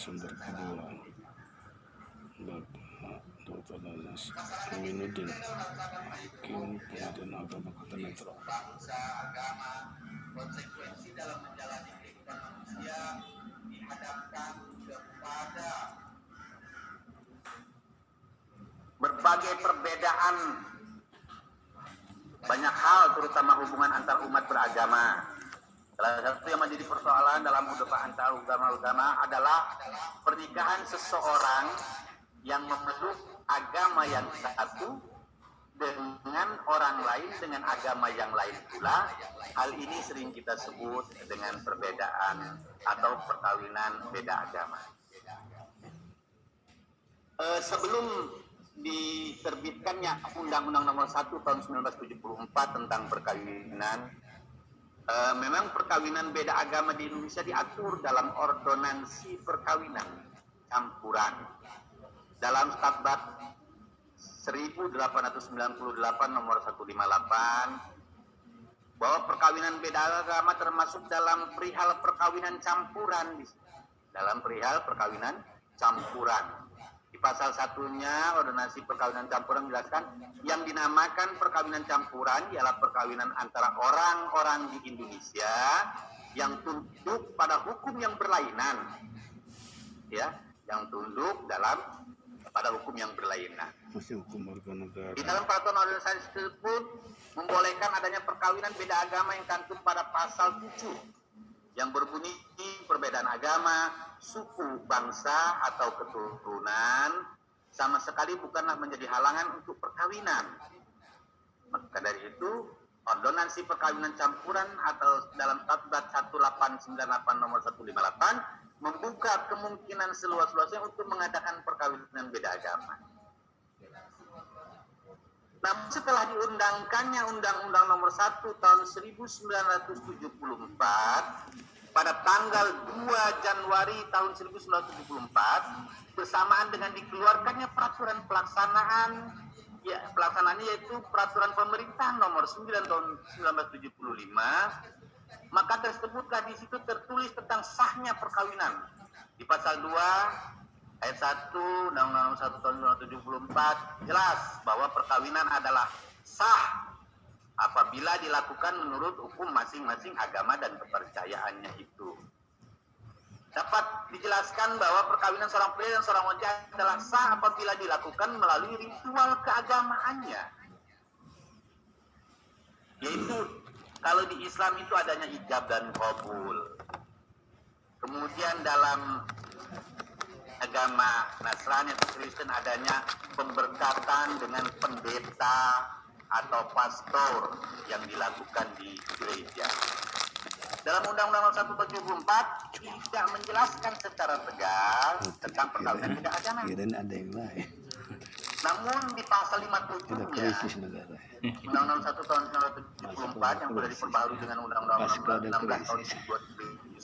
narasumber kedua, Bapak Dr. Aziz Aminuddin, Hakim Pengadilan Agama Kota Metro. Bangsa, agama, konsekuensi dalam menjalani kehidupan manusia dihadapkan kepada berbagai perbedaan, banyak hal, terutama hubungan antar umat beragama. Salah satu yang menjadi persoalan dalam hubungan antar agama adalah pernikahan seseorang yang memeluk agama yang satu dengan orang lain dengan agama yang lain pula. Hal ini sering kita sebut dengan perbedaan atau perkawinan beda agama. Sebelum diterbitkannya Undang-Undang Nomor 1 Tahun 1974 tentang perkawinan, memang perkawinan beda agama di Indonesia diatur dalam ordonansi perkawinan campuran dalam Statbat 1898 nomor 158 bahwa perkawinan beda agama termasuk dalam perihal perkawinan campuran. Dalam perihal perkawinan campuran, di pasal satunya ordonansi perkawinan campuran menjelaskan yang dinamakan perkawinan campuran ialah perkawinan antara orang-orang di Indonesia yang tunduk pada hukum yang berlainan, ya, yang tunduk pada hukum yang berlainan. Di dalam peraturan organisasi tersebut membolehkan adanya perkawinan beda agama yang cantum pada pasal 7 yang berbunyi perbedaan agama, suku, bangsa atau keturunan sama sekali bukanlah menjadi halangan untuk perkawinan. Maka dari itu ordonansi perkawinan campuran atau dalam Statbat 1898 nomor 158 membuka kemungkinan seluas-luasnya untuk mengadakan perkawinan beda agama. Namun setelah diundangkannya Undang-Undang Nomor 1 Tahun 1974 pada tanggal 2 Januari tahun 1974 bersamaan dengan dikeluarkannya peraturan pelaksanaannya yaitu Peraturan Pemerintah Nomor 9 Tahun 1975, maka tersebutlah di situ tertulis tentang sahnya perkawinan. Di pasal 2 ayat 1 Undang-Undang 1 Tahun 1974 jelas bahwa perkawinan adalah sah apabila dilakukan menurut hukum masing-masing agama dan kepercayaannya itu. Dapat dijelaskan bahwa perkawinan seorang pria dan seorang wanita adalah sah apabila dilakukan melalui ritual keagamaannya. Yaitu kalau di Islam itu adanya ijab dan qabul. Kemudian dalam agama Nasrani atau Kristen adanya pemberkatan dengan pendeta atau pastor yang dilakukan di gereja. Dalam Undang-Undang 174 tidak menjelaskan secara tegas tentang perkawinan beda agama. Namun di pasal 57-nya Undang-Undang 1 tahun 1974 yang sudah diperbarui dengan Undang-Undang 16 tahun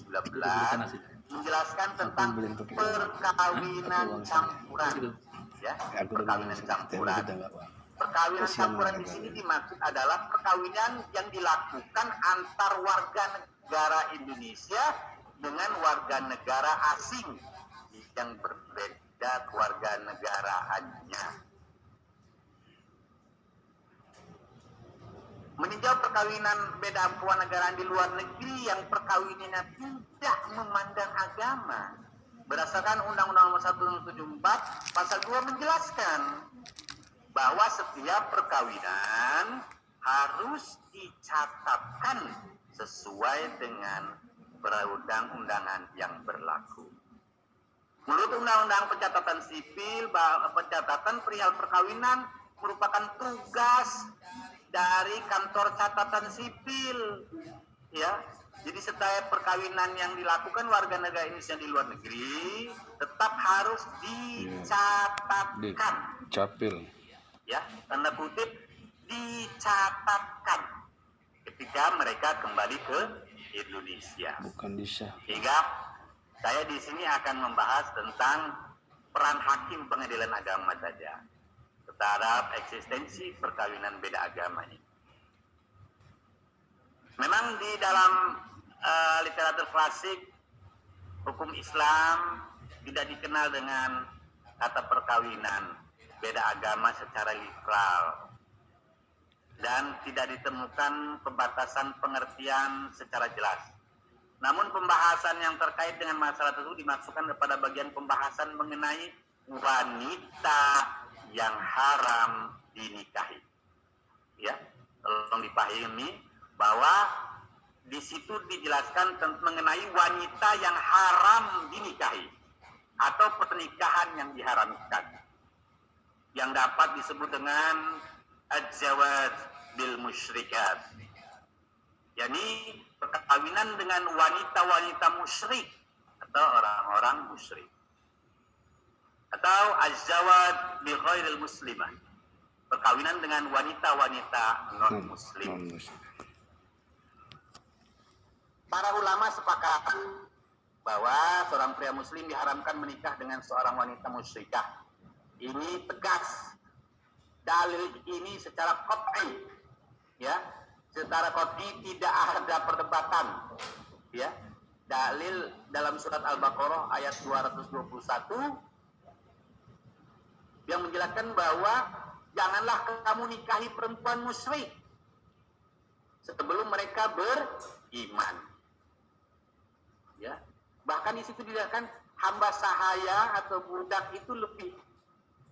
2019 menjelaskan tentang perkawinan campuran, ya, perkawinan campuran. Perkawinan campuran di sini dimaksud adalah perkawinan yang dilakukan antar warga negara Indonesia dengan warga negara asing yang berbeda kewarganegaraannya. Meninjau perkawinan beda kewarganegaraan di luar negeri yang perkawinannya tidak memandang agama. Berdasarkan Undang-Undang Nomor 1 Tahun 1974, pasal 2 menjelaskan bahwa setiap perkawinan harus dicatatkan sesuai dengan perundang-undangan yang berlaku. Menurut Undang-Undang Pencatatan Sipil, pencatatan perihal perkawinan merupakan tugas dari kantor catatan sipil, ya. Jadi setiap perkawinan yang dilakukan warga negara Indonesia di luar negeri tetap harus dicatatkan. Capil. Ya, tanda kutip dicatatkan ketika mereka kembali ke Indonesia. Bukan disah. Sehingga saya di sini akan membahas tentang peran hakim pengadilan agama saja terhadap eksistensi perkawinan beda agama ini. Memang di dalam literatur klasik hukum Islam tidak dikenal dengan kata perkawinan beda agama secara literal, dan tidak ditemukan pembatasan pengertian secara jelas. Namun pembahasan yang terkait dengan masalah tersebut dimaksudkan kepada bagian pembahasan mengenai wanita yang haram dinikahi. Ya, tolong dipahami bahwa di situ dijelaskan mengenai wanita yang haram dinikahi atau pernikahan yang diharamkan, yang dapat disebut dengan az-zawaj bil musyrikat, yakni perkawinan dengan wanita-wanita musyrik atau orang-orang musyrik, atau az-zawaj bi ghairil muslimah, perkawinan dengan wanita-wanita non muslim. Para ulama sepakat bahwa seorang pria muslim diharamkan menikah dengan seorang wanita musyrikah. Ini tegas. Dalil ini secara qat'i, ya, secara qat'i tidak ada perdebatan, ya. Dalil dalam surat Al-Baqarah ayat 221 yang menjelaskan bahwa janganlah kamu nikahi perempuan musyrik sebelum mereka beriman. Ya, bahkan di situ dikatakan hamba sahaya atau budak itu lebih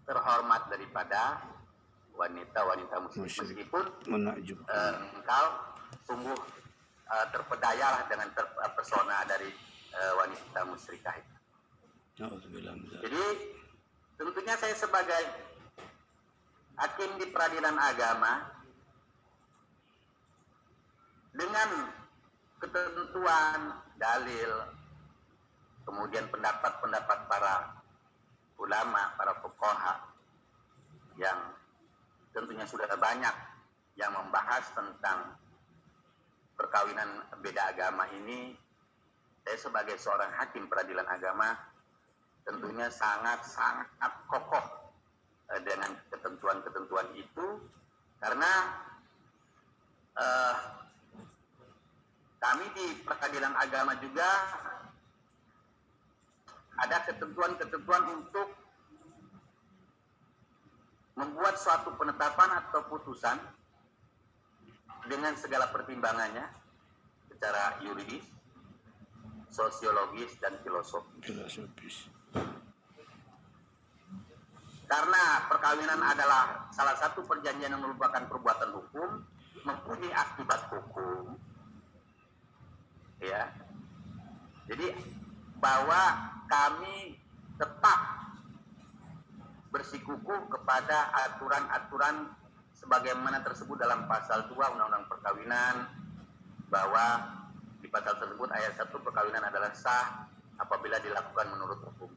terhormat daripada wanita-wanita muslim, meskipun engkau sungguh terpedayalah dengan terpesona dari wanita musyrikah itu. Jadi tentunya saya sebagai hakim di peradilan agama, dengan ketentuan dalil, kemudian pendapat-pendapat para ulama, para fuqaha yang tentunya sudah banyak yang membahas tentang perkawinan beda agama ini, saya sebagai seorang hakim peradilan agama tentunya sangat-sangat kokoh dengan ketentuan-ketentuan itu, karena kami di peradilan agama juga ada ketentuan-ketentuan untuk membuat suatu penetapan atau putusan dengan segala pertimbangannya secara yuridis, sosiologis, dan filosofis. Karena perkawinan adalah salah satu perjanjian yang merupakan perbuatan hukum, mempunyai akibat hukum. Ya, jadi bahwa kami tetap bersikukuh kepada aturan-aturan sebagaimana tersebut dalam pasal 2 Undang-Undang Perkawinan, bahwa di pasal tersebut ayat 1 perkawinan adalah sah apabila dilakukan menurut hukum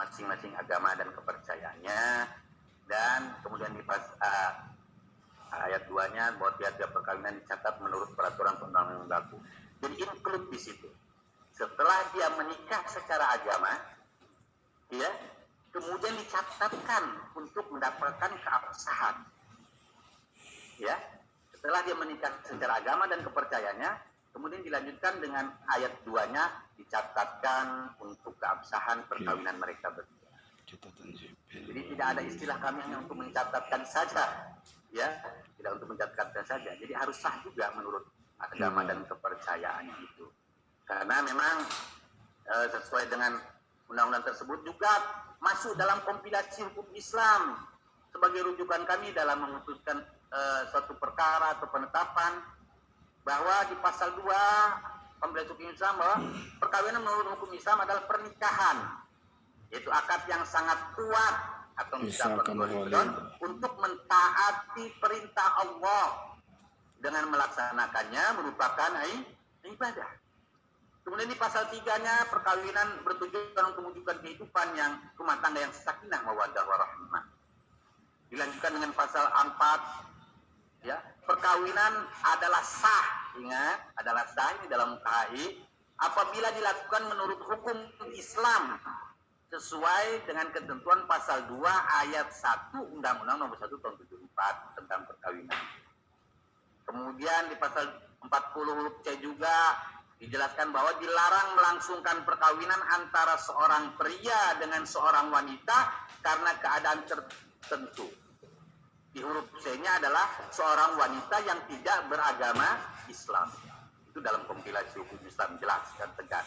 masing-masing agama dan kepercayaannya, dan kemudian di ayat 2-nya bahwa tiap-tiap perkawinan dicatat menurut peraturan perundang-undangan berlaku. Jadi include di situ. Setelah dia menikah secara agama, ya, kemudian dicatatkan untuk mendapatkan keabsahan. Ya, setelah dia menikah secara agama dan kepercayaannya, kemudian dilanjutkan dengan ayat 2-nya dicatatkan untuk keabsahan perkawinan mereka berdua. Jadi tidak ada istilah kami hanya untuk mencatatkan saja, ya, tidak untuk mencatatkan saja. Jadi harus sah juga menurut agama dan kepercayaan itu. Karena memang sesuai dengan undang-undang tersebut juga masuk dalam kompilasi hukum Islam sebagai rujukan kami dalam memutuskan suatu perkara atau penetapan, bahwa di pasal 2 kompilasi hukum Islam bahwa perkawinan menurut hukum Islam adalah pernikahan, yaitu akad yang sangat kuat atau misalkan untuk mentaati perintah Allah dengan melaksanakannya merupakan ibadah. Kemudian di pasal 3-nya perkawinan bertujuan untuk mewujudkan kehidupan yang rumah tangga yang sakinah mawaddah warahmah. Dilanjutkan dengan pasal 4, ya, perkawinan adalah sah, ingat, adalah sah ini dalam KHI apabila dilakukan menurut hukum Islam sesuai dengan ketentuan pasal 2 ayat 1 Undang-Undang Nomor 1 Tahun 74 tentang perkawinan. Kemudian di pasal 40 huruf C juga dijelaskan bahwa dilarang melangsungkan perkawinan antara seorang pria dengan seorang wanita karena keadaan tertentu. Di huruf C-nya adalah seorang wanita yang tidak beragama Islam. Itu dalam kompilasi hukum Islam jelas dan tegas.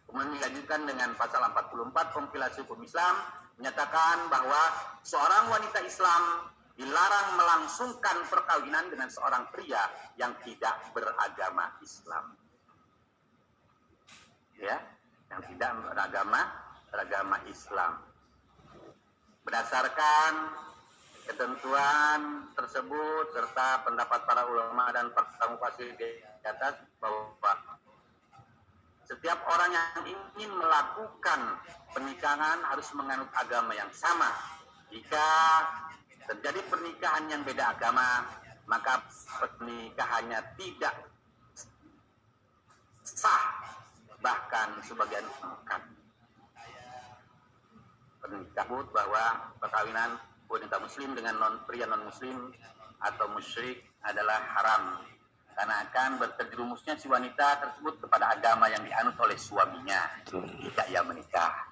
Kemudian dilanjutkan dengan pasal 44 kompilasi hukum Islam menyatakan bahwa seorang wanita Islam dilarang melangsungkan perkawinan dengan seorang pria yang tidak beragama Islam. Ya, yang tidak beragama Islam. Berdasarkan ketentuan tersebut serta pendapat para ulama dan para mufasir di atas bahwa setiap orang yang ingin melakukan pernikahan harus menganut agama yang sama. Jika terjadi pernikahan yang beda agama, maka pernikahannya tidak sah, bahkan sebagian bukan. Pernikahan bahwa perkawinan wanita muslim dengan pria non muslim atau musyrik adalah haram, karena akan berterjerumusnya si wanita tersebut kepada agama yang dianut oleh suaminya jika ia menikah.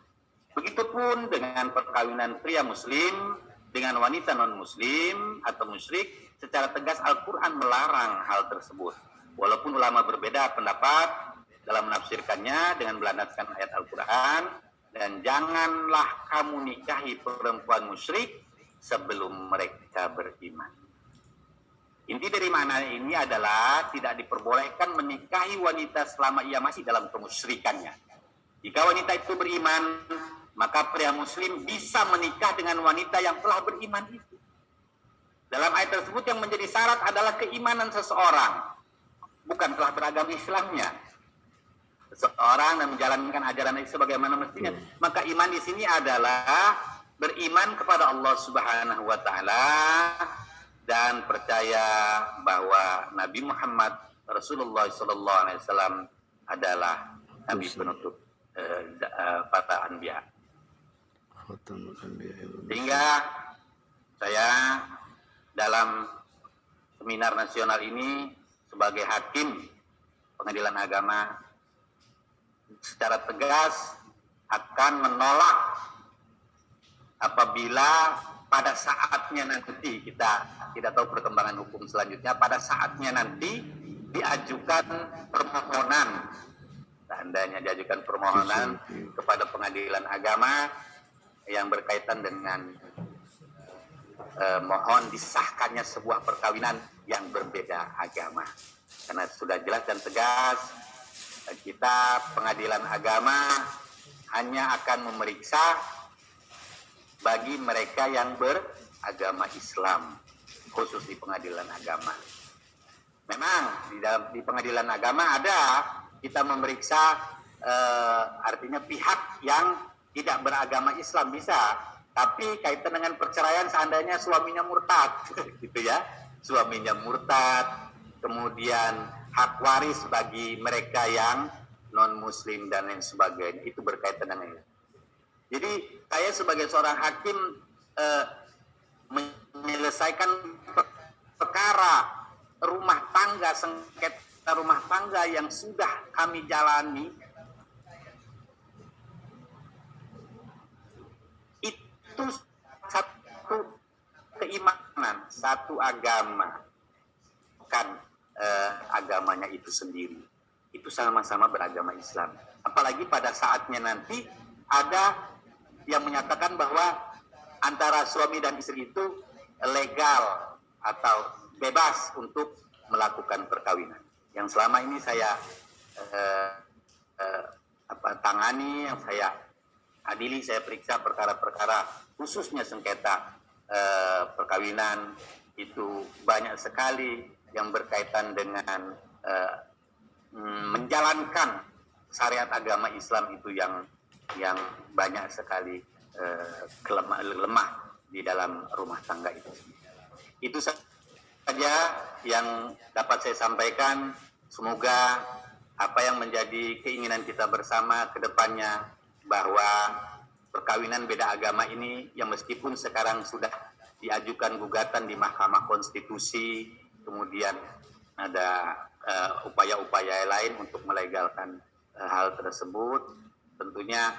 Begitupun dengan perkawinan pria muslim dengan wanita non-muslim atau musyrik, secara tegas Al-Quran melarang hal tersebut. Walaupun ulama berbeda pendapat dalam menafsirkannya dengan berlandaskan ayat Al-Quran, dan janganlah kamu nikahi perempuan musyrik sebelum mereka beriman. Inti dari makna ini adalah tidak diperbolehkan menikahi wanita selama ia masih dalam kemusyrikannya. Jika wanita itu beriman, maka pria muslim bisa menikah dengan wanita yang telah beriman itu. Dalam ayat tersebut yang menjadi syarat adalah keimanan seseorang, bukan telah beragama Islamnya. Seseorang dan menjalankan ajaran itu sebagaimana mestinya. Maka iman di sini adalah beriman kepada Allah Subhanahu wa taala dan percaya bahwa Nabi Muhammad Rasulullah SAW adalah Nabi penutup para anbiya. Sehingga saya dalam seminar nasional ini sebagai hakim pengadilan agama secara tegas akan menolak apabila pada saatnya nanti, kita tidak tahu perkembangan hukum selanjutnya, pada saatnya nanti diajukan permohonan, seandainya diajukan permohonan kepada pengadilan agama yang berkaitan dengan mohon disahkannya sebuah perkawinan yang berbeda agama. Karena sudah jelas dan tegas, kita pengadilan agama hanya akan memeriksa bagi mereka yang beragama Islam, khusus di pengadilan agama. Memang di pengadilan agama ada kita memeriksa artinya pihak yang tidak beragama Islam bisa, tapi kaitan dengan perceraian seandainya suaminya murtad, gitu ya, suaminya murtad, kemudian hak waris bagi mereka yang non Muslim dan lain sebagainya, itu berkaitan dengan itu. Jadi saya sebagai seorang hakim menyelesaikan perkara rumah tangga, sengketa rumah tangga yang sudah kami jalani, itu satu keimanan, satu agama, bukan agamanya itu sendiri. Itu sama-sama beragama Islam. Apalagi pada saatnya nanti ada yang menyatakan bahwa antara suami dan istri itu legal atau bebas untuk melakukan perkawinan. Yang selama ini saya tangani, yang saya adili, saya periksa perkara-perkara khususnya sengketa perkawinan, itu banyak sekali yang berkaitan dengan menjalankan syariat agama Islam itu yang banyak sekali lemah di dalam rumah tangga itu. Itu saja yang dapat saya sampaikan. Semoga apa yang menjadi keinginan kita bersama ke depannya, bahwa perkawinan beda agama ini yang meskipun sekarang sudah diajukan gugatan di Mahkamah Konstitusi, kemudian ada upaya-upaya lain untuk melegalkan hal tersebut. Tentunya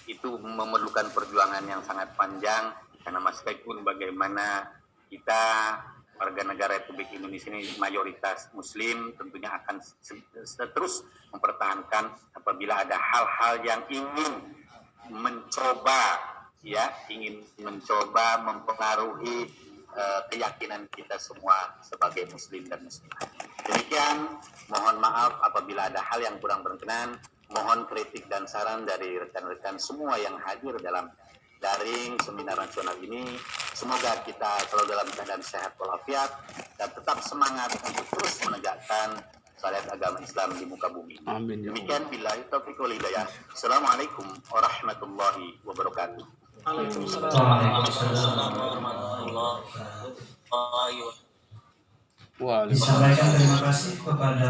itu memerlukan perjuangan yang sangat panjang, karena meskipun bagaimana kita warga negara Republik Indonesia ini mayoritas Muslim, tentunya akan terus mempertahankan apabila ada hal-hal yang ingin mencoba mempengaruhi keyakinan kita semua sebagai Muslim dan Muslimah. Demikian, mohon maaf apabila ada hal yang kurang berkenan. Mohon kritik dan saran dari rekan-rekan semua yang hadir dalam daring seminar nasional ini. Semoga kita selalu dalam keadaan sehat walafiat dan tetap semangat untuk terus menegakkan syariat agama Islam di muka bumi. Amin. Demikian, billahi taufiq wal hidayah. Assalamualaikum warahmatullahi wabarakatuh. Waalaikumsalam warahmatullahi wabarakatuh. Waalaikumsalam. Disampaikan terima kasih kepada